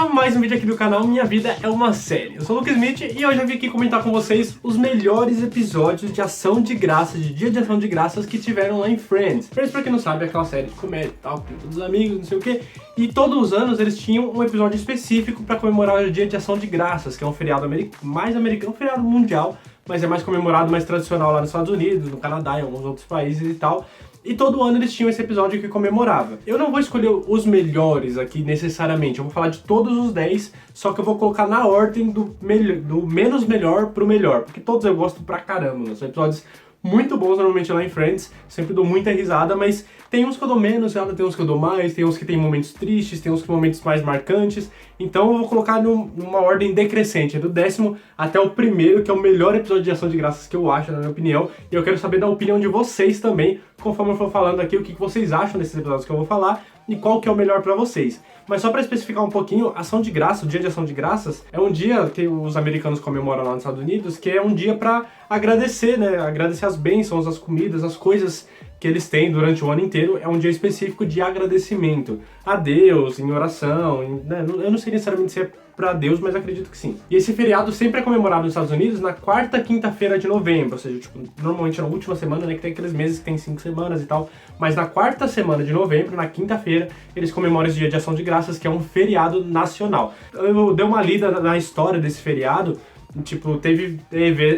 a mais um vídeo aqui do canal Minha Vida é uma Série. Eu sou o Lucas Smith e hoje eu vim aqui comentar com vocês os melhores episódios de ação de graças, de dia de ação de graças que tiveram lá em Friends. Friends, pra quem não sabe, é aquela série de comédia e tal, com todos os amigos, não sei o que. E todos os anos eles tinham um episódio específico pra comemorar o dia de ação de graças, que é um feriado mais americano, um feriado mundial, mas é mais comemorado, mais tradicional lá nos Estados Unidos, no Canadá, em alguns outros países e tal. E todo ano eles tinham esse episódio que comemorava. Eu não vou escolher os melhores aqui necessariamente, eu vou falar de todos os 10, só que eu vou colocar na ordem do menos melhor pro melhor, porque todos eu gosto pra caramba, são episódios muito bons normalmente lá em Friends, sempre dou muita risada, mas tem uns que eu dou menos risada, tem uns que eu dou mais, tem uns que tem momentos tristes, tem uns que tem momentos mais marcantes, então eu vou colocar numa ordem decrescente, do 10º até o primeiro, que é o melhor episódio de ação de graças que eu acho, na minha opinião, e eu quero saber da opinião de vocês também, conforme eu for falando aqui, o que vocês acham desses episódios que eu vou falar, e qual que é o melhor pra vocês. Mas só pra especificar um pouquinho, ação de graça, o dia de ação de graças, é um dia que os americanos comemoram lá nos Estados Unidos, que é um dia pra agradecer, né? Agradecer as bênçãos, as comidas, as coisas que eles têm durante o ano inteiro. É um dia específico de agradecimento a Deus, em oração, né? Eu não sei necessariamente se é pra Deus, mas acredito que sim. E esse feriado sempre é comemorado nos Estados Unidos na quarta quinta-feira de novembro, ou seja, tipo, normalmente na última semana, né, que tem aqueles meses que tem 5 semanas e tal, mas na quarta semana de novembro, na quinta-feira, eles comemoram esse dia de ação de graças, que é um feriado nacional. Eu dei uma lida na história desse feriado. Tipo, teve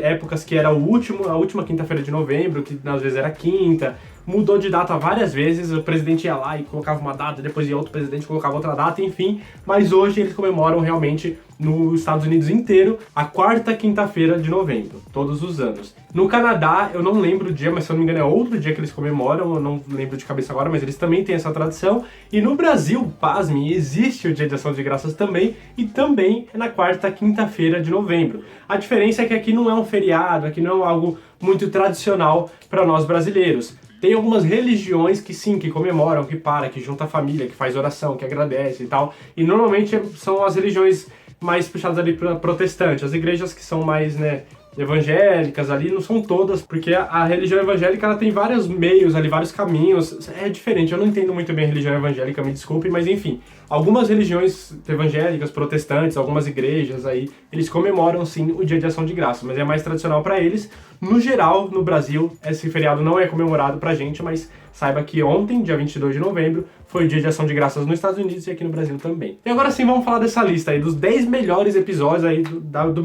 épocas que era a última quinta-feira de novembro, que às vezes era quinta, mudou de data várias vezes, o presidente ia lá e colocava uma data, depois ia outro presidente e colocava outra data, enfim, mas hoje eles comemoram realmente nos Estados Unidos inteiro a quarta quinta-feira de novembro, todos os anos. No Canadá, eu não lembro o dia, mas se eu não me engano é outro dia que eles comemoram, eu não lembro de cabeça agora, mas eles também têm essa tradição. E no Brasil, pasmem, existe o Dia de Ação de Graças também, e também é na quarta quinta-feira de novembro. A diferença é que aqui não é um feriado, aqui não é algo muito tradicional para nós brasileiros. Tem algumas religiões que sim, que comemoram, que junta a família, que faz oração, que agradece e tal. E normalmente são as religiões mais puxadas ali para protestante, as igrejas que são mais, né, evangélicas ali, não são todas, porque a religião evangélica ela tem vários meios ali, vários caminhos, é diferente, eu não entendo muito bem a religião evangélica, me desculpe, mas enfim, algumas religiões evangélicas, protestantes, algumas igrejas aí, eles comemoram sim o Dia de Ação de Graças, mas é mais tradicional para eles. No geral, no Brasil, esse feriado não é comemorado pra gente, mas saiba que ontem, dia 22 de novembro, foi o Dia de Ação de Graças nos Estados Unidos e aqui no Brasil também. E agora sim, vamos falar dessa lista aí, dos 10 melhores episódios aí, do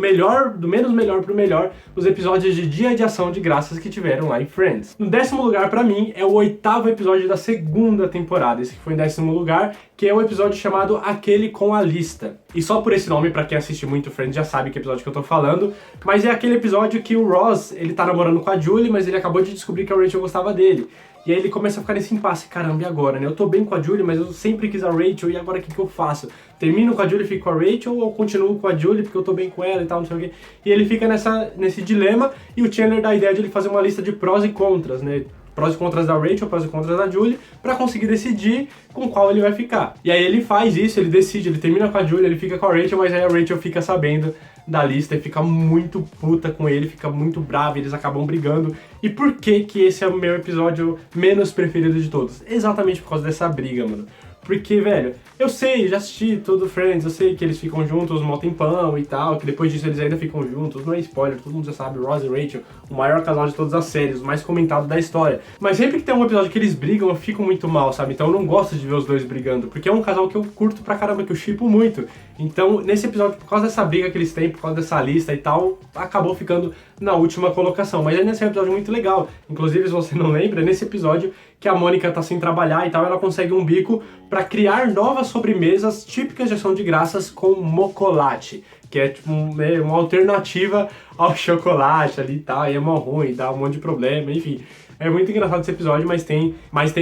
menos melhor pro melhor, os episódios de Dia de Ação de Graças que tiveram lá em Friends. No 10º lugar, pra mim, é o 8º episódio da segunda temporada, esse que foi em 10º lugar, que é o episódio chamado Aquele com a Lista. E só por esse nome, pra quem assiste muito Friends já sabe que episódio que eu tô falando, mas é aquele episódio que o Ross, ele tá namorando com a Julie, mas ele acabou de descobrir que a Rachel gostava dele. E aí ele começa a ficar nesse impasse, caramba, e agora, né? Eu tô bem com a Julie, mas eu sempre quis a Rachel, e agora o que eu faço? Termino com a Julie e fico com a Rachel, ou continuo com a Julie porque eu tô bem com ela e tal, não sei o quê. E ele fica nesse dilema, e o Chandler dá a ideia de ele fazer uma lista de prós e contras, né? Prós e contras da Rachel, prós e contras da Julie, pra conseguir decidir com qual ele vai ficar. E aí ele faz isso, ele decide, ele termina com a Julie, ele fica com a Rachel, mas aí a Rachel fica sabendo da lista e fica muito puta com ele, fica muito brava, eles acabam brigando. E por que que esse é o meu episódio menos preferido de todos? Exatamente por causa dessa briga, mano. Porque, velho, eu sei, já assisti todo Friends, eu sei que eles ficam juntos um mó tempão e tal, que depois disso eles ainda ficam juntos, não é spoiler, todo mundo já sabe, Ross e Rachel, o maior casal de todas as séries, o mais comentado da história. Mas sempre que tem um episódio que eles brigam, eu fico muito mal, sabe? Então eu não gosto de ver os dois brigando, porque é um casal que eu curto pra caramba, que eu shippo muito. Então, nesse episódio, por causa dessa briga que eles têm, por causa dessa lista e tal, acabou ficando na última colocação. Mas ainda assim é um episódio muito legal. Inclusive, se você não lembra, é nesse episódio que a Mônica tá sem trabalhar e tal, ela consegue um bico pra criar novas sobremesas típicas de ação de graças com mocolate, que é tipo uma alternativa ao chocolate ali e tal, e é mó ruim, dá um monte de problema, enfim. É muito engraçado esse episódio, mas tem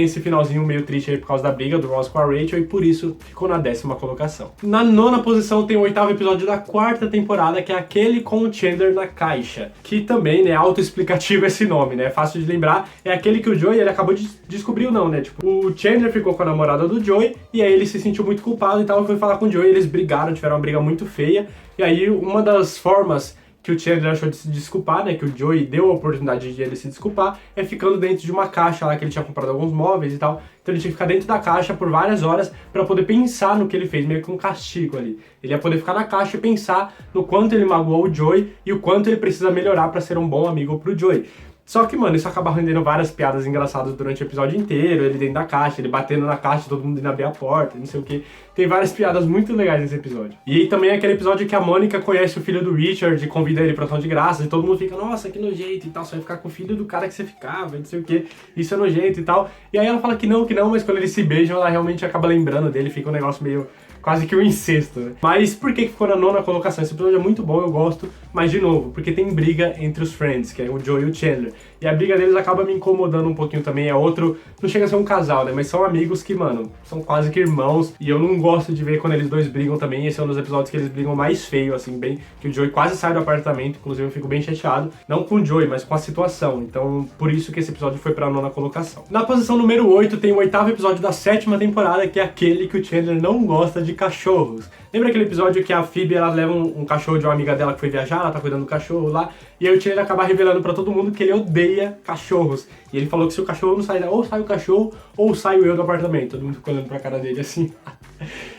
esse finalzinho meio triste aí por causa da briga do Ross com a Rachel, e por isso ficou na 10ª colocação. Na 9ª posição tem o 8º episódio da 4ª temporada, que é aquele com o Chandler na caixa, que também, né, autoexplicativo esse nome, né, é fácil de lembrar, é aquele que o Joey, ele acabou de descobrir ou não, né, tipo, o Chandler ficou com a namorada do Joey, e aí ele se sentiu muito culpado e tal, foi falar com o Joey, eles brigaram, tiveram uma briga muito feia, e aí uma das formas que o Chandler achou de se desculpar, né, que o Joey deu a oportunidade de ele se desculpar, é ficando dentro de uma caixa lá que ele tinha comprado alguns móveis e tal. Então ele tinha que ficar dentro da caixa por várias horas pra poder pensar no que ele fez, meio que um castigo ali. Ele ia poder ficar na caixa e pensar no quanto ele magoou o Joey e o quanto ele precisa melhorar pra ser um bom amigo pro Joey. Só que, mano, isso acaba rendendo várias piadas engraçadas durante o episódio inteiro, ele dentro da caixa, ele batendo na caixa, todo mundo indo abrir a porta, não sei o que. Tem várias piadas muito legais nesse episódio. E aí também é aquele episódio que a Mônica conhece o filho do Richard e convida ele pra ação de graças, e todo mundo fica, nossa, que nojento e tal, você vai ficar com o filho do cara que você ficava, não sei o que, isso é nojento e tal. E aí ela fala que não, mas quando eles se beijam, ela realmente acaba lembrando dele, fica um negócio meio... quase que um incesto, né? Mas por que ficou na 9ª colocação? Esse episódio é muito bom, eu gosto, mas de novo, porque tem briga entre os Friends, que é o Joey e o Chandler. E a briga deles acaba me incomodando um pouquinho também, é outro... não chega a ser um casal, né? Mas são amigos que, mano, são quase que irmãos, e eu não gosto de ver quando eles dois brigam também. Esse é um dos episódios que eles brigam mais feio, assim, bem... que o Joey quase sai do apartamento, inclusive eu fico bem chateado. Não com o Joey, mas com a situação. Então, por isso que esse episódio foi pra 9ª colocação. Na posição número 8 tem o 8º episódio da 7ª temporada, que é aquele que o Chandler não gosta de cachorros. Lembra aquele episódio que a Phoebe, ela leva um cachorro de uma amiga dela que foi viajar, ela tá cuidando do cachorro lá, e aí o Chandler acaba revelando pra todo mundo que ele odeia cachorros. E ele falou que se o cachorro não sair, ou sai o cachorro, ou saio eu do apartamento. Todo mundo fica olhando pra cara dele assim.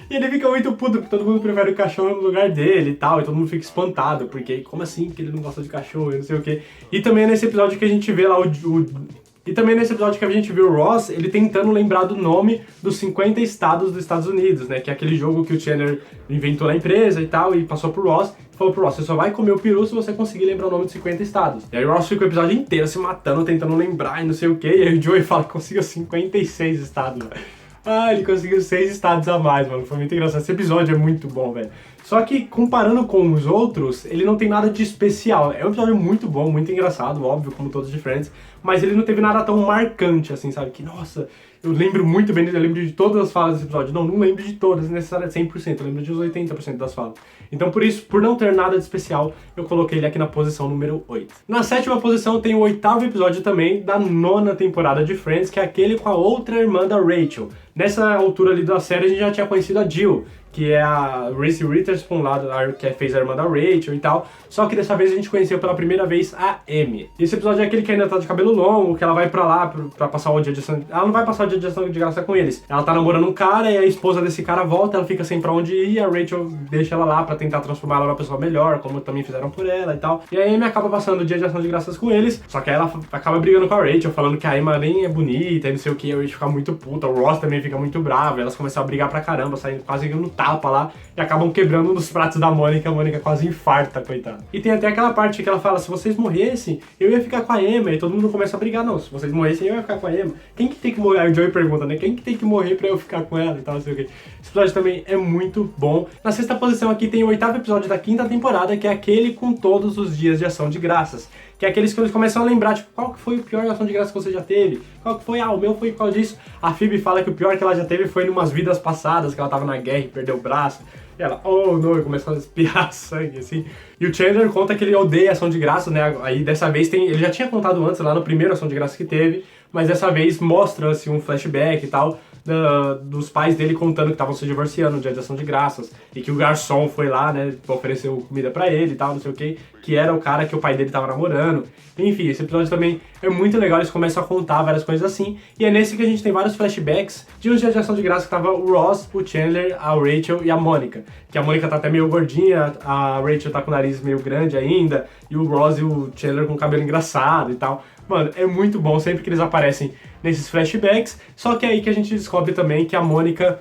E ele fica muito puto, porque todo mundo prefere o cachorro no lugar dele e tal, e todo mundo fica espantado, porque como assim que ele não gosta de cachorro e não sei o que. E também é nesse episódio que a gente vê lá E também nesse episódio que a gente viu o Ross, ele tentando lembrar do nome dos 50 estados dos Estados Unidos, né? Que é aquele jogo que o Chandler inventou na empresa e tal, e passou pro Ross. Falou pro Ross, você só vai comer o peru se você conseguir lembrar o nome dos 50 estados. E aí o Ross fica o episódio inteiro se matando, tentando lembrar e não sei o que. E aí o Joey fala que conseguiu 56 estados, velho. Ah, ele conseguiu 6 estados a mais, mano. Foi muito engraçado. Esse episódio é muito bom, velho. Só que, comparando com os outros, ele não tem nada de especial. É um episódio muito bom, muito engraçado, óbvio, como todos os de Friends. Mas ele não teve nada tão marcante, assim, sabe? Que, nossa, eu lembro muito bem dele, eu lembro de todas as falas desse episódio. Não lembro de todas, necessariamente 100%. Eu lembro de uns 80% das falas. Então, por isso, por não ter nada de especial, eu coloquei ele aqui na posição número 8. Na 7ª posição tem o 8º episódio também da 9ª temporada de Friends, que é aquele com a outra irmã da Rachel. Nessa altura ali da série, a gente já tinha conhecido a Jill, que é a Reese Witherspoon lá, que fez a irmã da Rachel e tal. Só que dessa vez a gente conheceu pela primeira vez a Amy. Esse episódio é aquele que ainda tá de cabelo longo, que ela vai pra lá pra passar o dia de ação... Ela não vai passar o dia de ação de graça com eles. Ela tá namorando um cara e a esposa desse cara volta, ela fica sem pra onde ir, e a Rachel deixa ela lá pra tentar transformar ela numa pessoa melhor, como também fizeram por ela e tal. E a Amy acaba passando o dia de ação de graças com eles, só que aí ela acaba brigando com a Rachel, falando que a Amy nem é bonita e não sei o que, a Rachel fica muito puta, o Ross também fica muito bravo, elas começam a brigar pra caramba, saindo quase no tapa lá, e acabam quebrando um dos pratos da Mônica, a Mônica quase infarta, coitada. E tem até aquela parte que ela fala, se vocês morressem, eu ia ficar com a Emma, e todo mundo começa a brigar, não, se vocês morressem, eu ia ficar com a Emma. Quem que tem que morrer? Aí o Joey pergunta, né, quem que tem que morrer pra eu ficar com ela e tal, não sei o que. Esse episódio também é muito bom. Na 6ª posição aqui tem o 8º episódio da 5ª temporada, que é aquele com todos os dias de ação de graças. Que é aqueles que eles começam a lembrar, tipo, qual que foi o pior ação de graça que você já teve? Qual que foi? Ah, o meu foi por causa disso. A Phoebe fala que o pior que ela já teve foi em umas vidas passadas, que ela tava na guerra e perdeu o braço. E ela, oh não, e começou a espirrar sangue, assim. E o Chandler conta que ele odeia ação de graça, né? Aí dessa vez ele já tinha contado antes, lá no primeiro ação de graça que teve, mas dessa vez mostra, assim, um flashback e tal, dos pais dele contando que estavam se divorciando no dia de ação de graças, e que o garçom foi lá, né, ofereceu comida pra ele e tal, não sei o que era o cara que o pai dele tava namorando. Enfim, esse episódio também é muito legal, eles começam a contar várias coisas assim, e é nesse que a gente tem vários flashbacks de uns dias de ação de graça que tava o Ross, o Chandler, a Rachel e a Mônica. Que a Mônica tá até meio gordinha, a Rachel tá com o nariz meio grande ainda, e o Ross e o Chandler com o cabelo engraçado e tal. Mano, é muito bom sempre que eles aparecem nesses flashbacks, só que é aí que a gente descobre também que a Mônica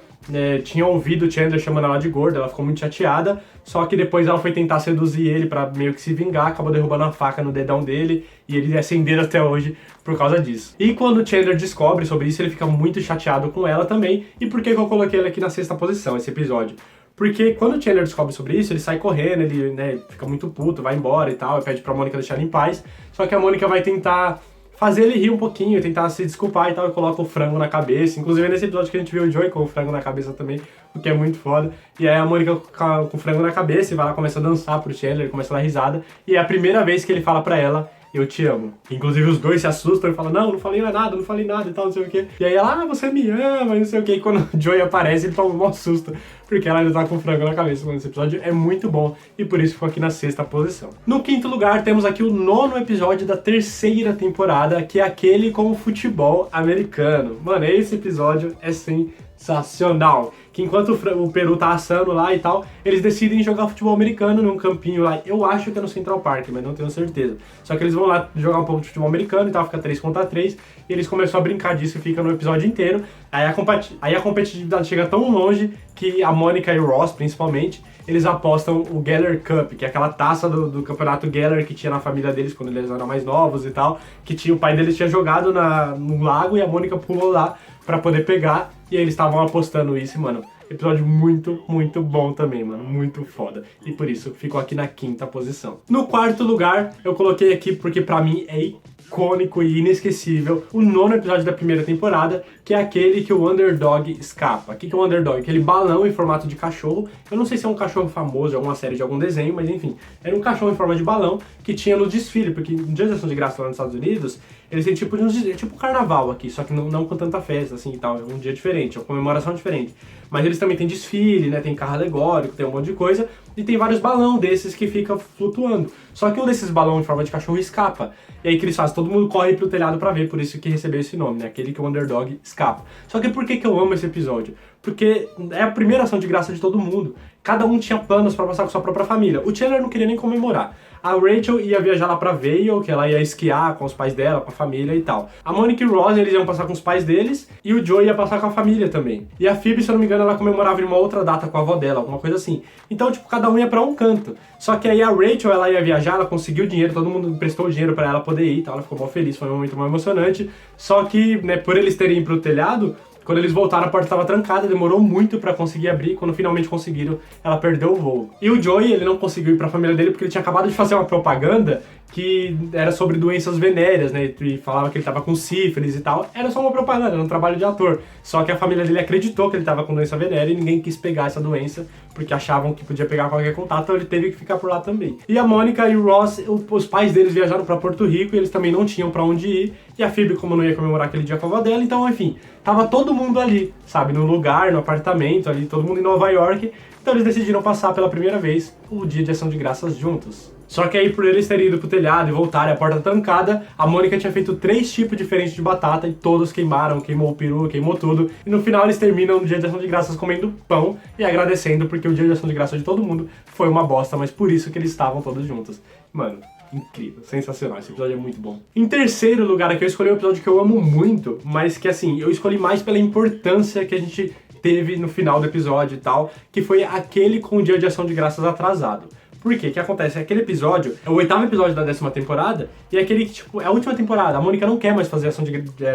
tinha ouvido o Chandler chamando ela de gorda, ela ficou muito chateada, só que depois ela foi tentar seduzir ele pra meio que se vingar, acabou derrubando a faca no dedão dele, e ele é acenderam até hoje por causa disso. E quando o Chandler descobre sobre isso, ele fica muito chateado com ela também, e por que eu coloquei ele aqui na 6ª posição, esse episódio? Porque quando o Chandler descobre sobre isso, ele sai correndo, ele, né, fica muito puto, vai embora e tal, e pede pra Mônica deixar ele em paz, só que a Mônica vai tentar fazer ele rir um pouquinho, tentar se desculpar e tal, e coloca o frango na cabeça. Inclusive é nesse episódio que a gente viu o Joey com o frango na cabeça também, o que é muito foda. E aí a Mônica com o frango na cabeça e vai lá, começa a dançar pro Chandler, ele começa a dar risada. E é a primeira vez que ele fala pra ela eu te amo. Inclusive os dois se assustam e falam, não falei nada, não falei nada e tal, não sei o quê. E aí ela, você me ama, não sei o quê. E quando o Joey aparece, ele toma um maior susto, porque ela ainda tá com frango na cabeça. Mano, esse episódio é muito bom e por isso ficou aqui na 6ª posição. No 5º lugar, temos aqui o 9º episódio da 3ª temporada, que é aquele com o futebol americano. Mano, esse episódio é sensacional. Que enquanto o Peru tá assando lá e tal, eles decidem jogar futebol americano num campinho lá. Eu acho que é no Central Park, mas não tenho certeza. Só que eles vão lá jogar um pouco de futebol americano e tal, fica 3 contra 3. E eles começam a brincar disso e fica no episódio inteiro. Aí a competitividade chega tão longe que a Mônica e o Ross, principalmente, eles apostam o Geller Cup, que é aquela taça do campeonato Geller que tinha na família deles quando eles eram mais novos e tal. Que tinha, o pai deles tinha jogado no lago e a Mônica pulou lá pra poder pegar. E aí eles estavam apostando isso, mano. Episódio muito, muito bom também, mano. Muito foda. E por isso ficou aqui na 5ª posição. No 4º lugar, eu coloquei aqui porque pra mim é icônico e inesquecível o 9º episódio da 1ª temporada, que é aquele que o Underdog escapa. O que é o Underdog? Aquele balão em formato de cachorro. Eu não sei se é um cachorro famoso de alguma série, de algum desenho, mas enfim. Era um cachorro em forma de balão que tinha no desfile, porque no Dia de Ação de Graça lá nos Estados Unidos, eles têm tipo um carnaval aqui, só que não com tanta festa assim e tal. É um dia diferente, é uma comemoração diferente. Mas eles também têm desfile, né? Tem carro alegórico, tem um monte de coisa. E tem vários balão desses que fica flutuando. Só que um desses balões em forma de cachorro escapa. E aí que eles fazem? Todo mundo corre pro telhado pra ver, por isso que recebeu esse nome, né? Aquele que o Underdog escapa. Só que por que eu amo esse episódio? Porque é a primeira ação de graça de todo mundo. Cada um tinha planos pra passar com sua própria família. O Chandler não queria nem comemorar. A Rachel ia viajar lá pra Vail, que ela ia esquiar com os pais dela, com a família e tal. A Monica e o Ross, eles iam passar com os pais deles, e o Joey ia passar com a família também. E a Phoebe, se eu não me engano, ela comemorava em uma outra data com a avó dela, alguma coisa assim. Então, tipo, cada um ia pra um canto. Só que aí a Rachel, ela ia viajar, ela conseguiu dinheiro, todo mundo emprestou o dinheiro pra ela poder ir e tal. Ela ficou muito feliz, foi um momento muito emocionante. Só que, né, por eles terem ido pro telhado, quando eles voltaram, a porta estava trancada, demorou muito pra conseguir abrir. Quando finalmente conseguiram, ela perdeu o voo. E o Joey, ele não conseguiu ir pra família dele porque ele tinha acabado de fazer uma propaganda que era sobre doenças venéreas, né? E falava que ele tava com sífilis e tal. Era só uma propaganda, era um trabalho de ator. Só que a família dele acreditou que ele tava com doença venérea e ninguém quis pegar essa doença porque achavam que podia pegar qualquer contato, então ele teve que ficar por lá também. E a Mônica e o Ross, os pais deles viajaram pra Porto Rico e eles também não tinham pra onde ir. E a Phoebe, como não ia comemorar aquele dia com a avó dela, então, enfim, tava todo mundo ali, sabe? No lugar, no apartamento ali, todo mundo em Nova York. Então eles decidiram passar pela primeira vez o dia de ação de graças juntos. Só que aí, por eles terem ido pro telhado e voltarem, a porta trancada, a Mônica tinha feito 3 tipos diferentes de batata e todos queimaram, queimou o peru, queimou tudo. E no final eles terminam o dia de ação de graças comendo pão e agradecendo porque o dia de ação de graças de todo mundo foi uma bosta, mas por isso que eles estavam todos juntos. Mano, incrível, sensacional, esse episódio é muito bom. Em terceiro lugar aqui eu escolhi um episódio que eu amo muito, mas que assim, eu escolhi mais pela importância que a gente teve no final do episódio e tal, que foi aquele com o dia de ação de graças atrasado. Por quê? O que acontece? Aquele episódio é o 8º episódio da 10ª temporada e é aquele que, tipo, é a última temporada. A Mônica não quer mais fazer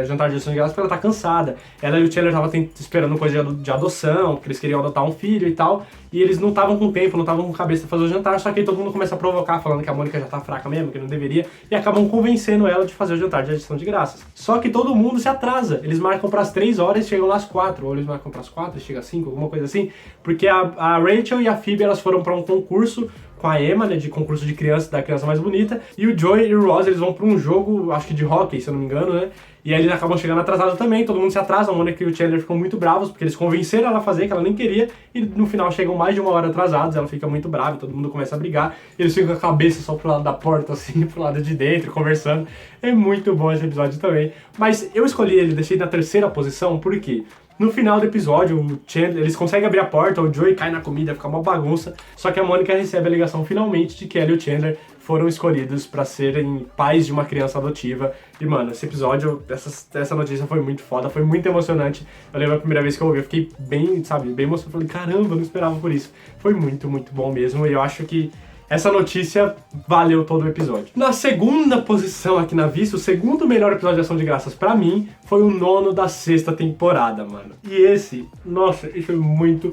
jantar de ação de graças porque ela tá cansada. Ela e o Chandler estavam esperando coisa de adoção, porque eles queriam adotar um filho e tal. E eles não estavam com tempo, não estavam com cabeça pra fazer o jantar, só que aí todo mundo começa a provocar, falando que a Mônica já tá fraca mesmo, que não deveria, e acabam convencendo ela de fazer o jantar de ação de graças. Só que todo mundo se atrasa. Eles marcam pras 3 horas e chegam lá às 4, ou eles marcam pras 4 e chegam às 5, alguma coisa assim, porque a Rachel e a Phoebe, elas foram pra um concurso com a Emma, né, de concurso de criança, da criança mais bonita, e o Joey e o Ross, eles vão pra um jogo, acho que de hockey, se eu não me engano, né, e aí eles acabam chegando atrasados também, todo mundo se atrasa, a Mônica e o Chandler ficam muito bravos, porque eles convenceram ela a fazer, que ela nem queria, e no final chegam mais de 1 hora atrasados, ela fica muito brava, e todo mundo começa a brigar, e eles ficam com a cabeça só pro lado da porta, assim, pro lado de dentro, conversando. É muito bom esse episódio também, mas eu escolhi ele, deixei na 3ª posição, por quê? No final do episódio, o Chandler, eles conseguem abrir a porta, o Joey cai na comida, fica uma bagunça, só que a Mônica recebe a ligação finalmente de que ela e o Chandler foram escolhidos pra serem pais de uma criança adotiva. E, mano, esse episódio, essa notícia foi muito foda, foi muito emocionante. Eu lembro a primeira vez que eu ouvi, eu fiquei bem, sabe, bem emocionado. Falei, caramba, eu não esperava por isso. Foi muito, muito bom mesmo, e eu acho que essa notícia valeu todo o episódio. Na 2ª posição aqui na vista, o 2º melhor episódio de Ação de Graças pra mim foi o 9º da 6ª temporada, mano. E esse, nossa, ele foi muito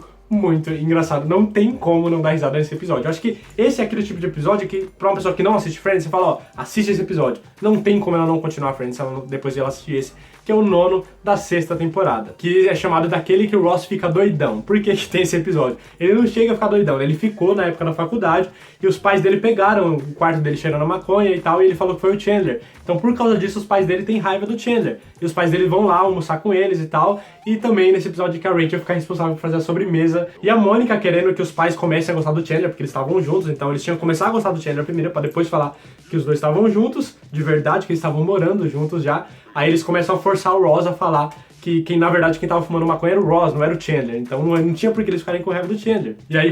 engraçado. Não tem como não dar risada nesse episódio. Eu acho que esse é aquele tipo de episódio que, pra uma pessoa que não assiste Friends, você fala, ó, assiste esse episódio. Não tem como ela não continuar Friends depois de ela assistir esse. que é o 9º da 6ª temporada, que é chamado daquele que o Ross fica doidão. Por que que tem esse episódio? Ele não chega a ficar doidão, ele ficou na época da faculdade e os pais dele pegaram o quarto dele cheirando a maconha e tal, e ele falou que foi o Chandler. Então por causa disso os pais dele têm raiva do Chandler, e os pais dele vão lá almoçar com eles e tal, e também nesse episódio que a Rachel fica responsável por fazer a sobremesa, e a Mônica querendo que os pais comecem a gostar do Chandler, porque eles estavam juntos, então eles tinham que começar a gostar do Chandler primeiro, pra depois falar que os dois estavam juntos, de verdade, que eles estavam morando juntos já. Aí eles começam a forçar o Ross a falar que na verdade quem tava fumando maconha era o Ross, não era o Chandler. Então não tinha por que eles ficarem com raiva do Chandler. E aí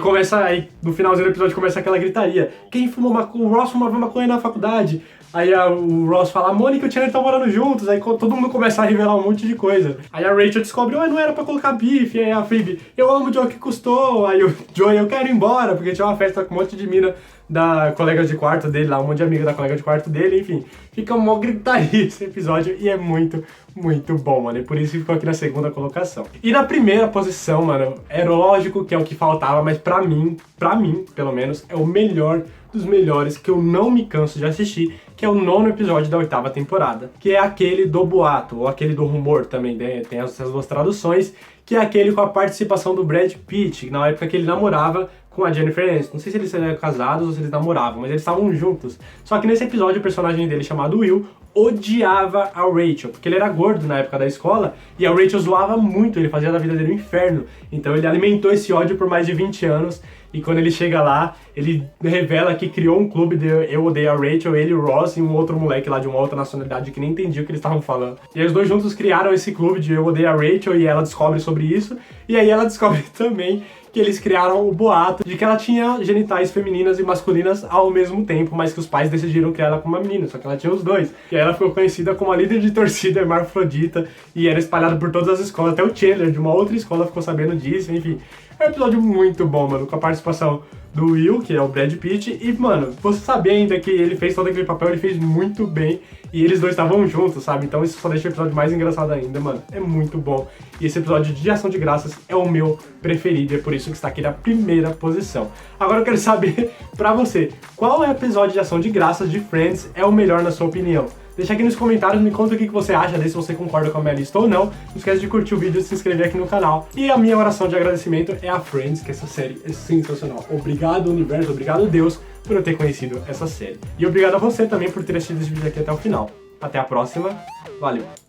no finalzinho do episódio começa aquela gritaria. Quem fumou maconha? O Ross fumava maconha na faculdade. Aí o Ross fala, a Mônica e o Chandler estão morando juntos. Aí todo mundo começa a revelar um monte de coisa. Aí a Rachel descobre, não era pra colocar bife. Aí a Phoebe, eu amo o Joe, que custou. Aí o Joey, eu quero ir embora, porque tinha uma festa com um monte de mina da colega de quarto dele lá, um monte de amiga da colega de quarto dele, enfim. Fica mó gritaria esse episódio e é muito, muito bom, mano. E por isso ficou aqui na 2ª colocação. E na 1ª posição, mano, é lógico que é o que faltava, mas pra mim, pelo menos, é o melhor dos melhores que eu não me canso de assistir, que é o 9º episódio da 8ª temporada, que é aquele do boato, ou aquele do rumor também, tem essas duas traduções, que é aquele com a participação do Brad Pitt, na época que ele namorava com a Jennifer Aniston. Não sei se eles eram casados ou se eles namoravam, mas eles estavam juntos. Só que nesse episódio o personagem dele, chamado Will, odiava a Rachel, porque ele era gordo na época da escola e a Rachel zoava muito, ele fazia da vida dele um inferno. Então ele alimentou esse ódio por mais de 20 anos e quando ele chega lá, ele revela que criou um clube de Eu Odeio a Rachel, ele, o Ross e um outro moleque lá de uma outra nacionalidade que nem entendia o que eles estavam falando. E aí os dois juntos criaram esse clube de Eu Odeio a Rachel e ela descobre sobre isso, e aí ela descobre também que eles criaram o boato de que ela tinha genitais femininas e masculinas ao mesmo tempo, mas que os pais decidiram criar ela como uma menina, só que ela tinha os dois. E aí ela ficou conhecida como a líder de torcida hermafrodita e era espalhada por todas as escolas, até o Chandler de uma outra escola ficou sabendo disso, enfim. É um episódio muito bom, mano, com a participação do Will, que é o Brad Pitt, e, mano, você saber ainda que ele fez todo aquele papel, ele fez muito bem, e eles dois estavam juntos, sabe? Então isso só deixa o episódio mais engraçado ainda, mano. É muito bom. E esse episódio de Ação de Graças é o meu preferido, e é por isso que está aqui na 1ª posição. Agora eu quero saber, pra você, qual episódio de Ação de Graças de Friends é o melhor na sua opinião? Deixa aqui nos comentários, me conta o que você acha desse, se você concorda com a minha lista ou não. Não esquece de curtir o vídeo e se inscrever aqui no canal. E a minha oração de agradecimento é a Friends, que essa série é sensacional. Obrigado, universo, obrigado, Deus, por eu ter conhecido essa série. E obrigado a você também por ter assistido esse vídeo aqui até o final. Até a próxima, valeu!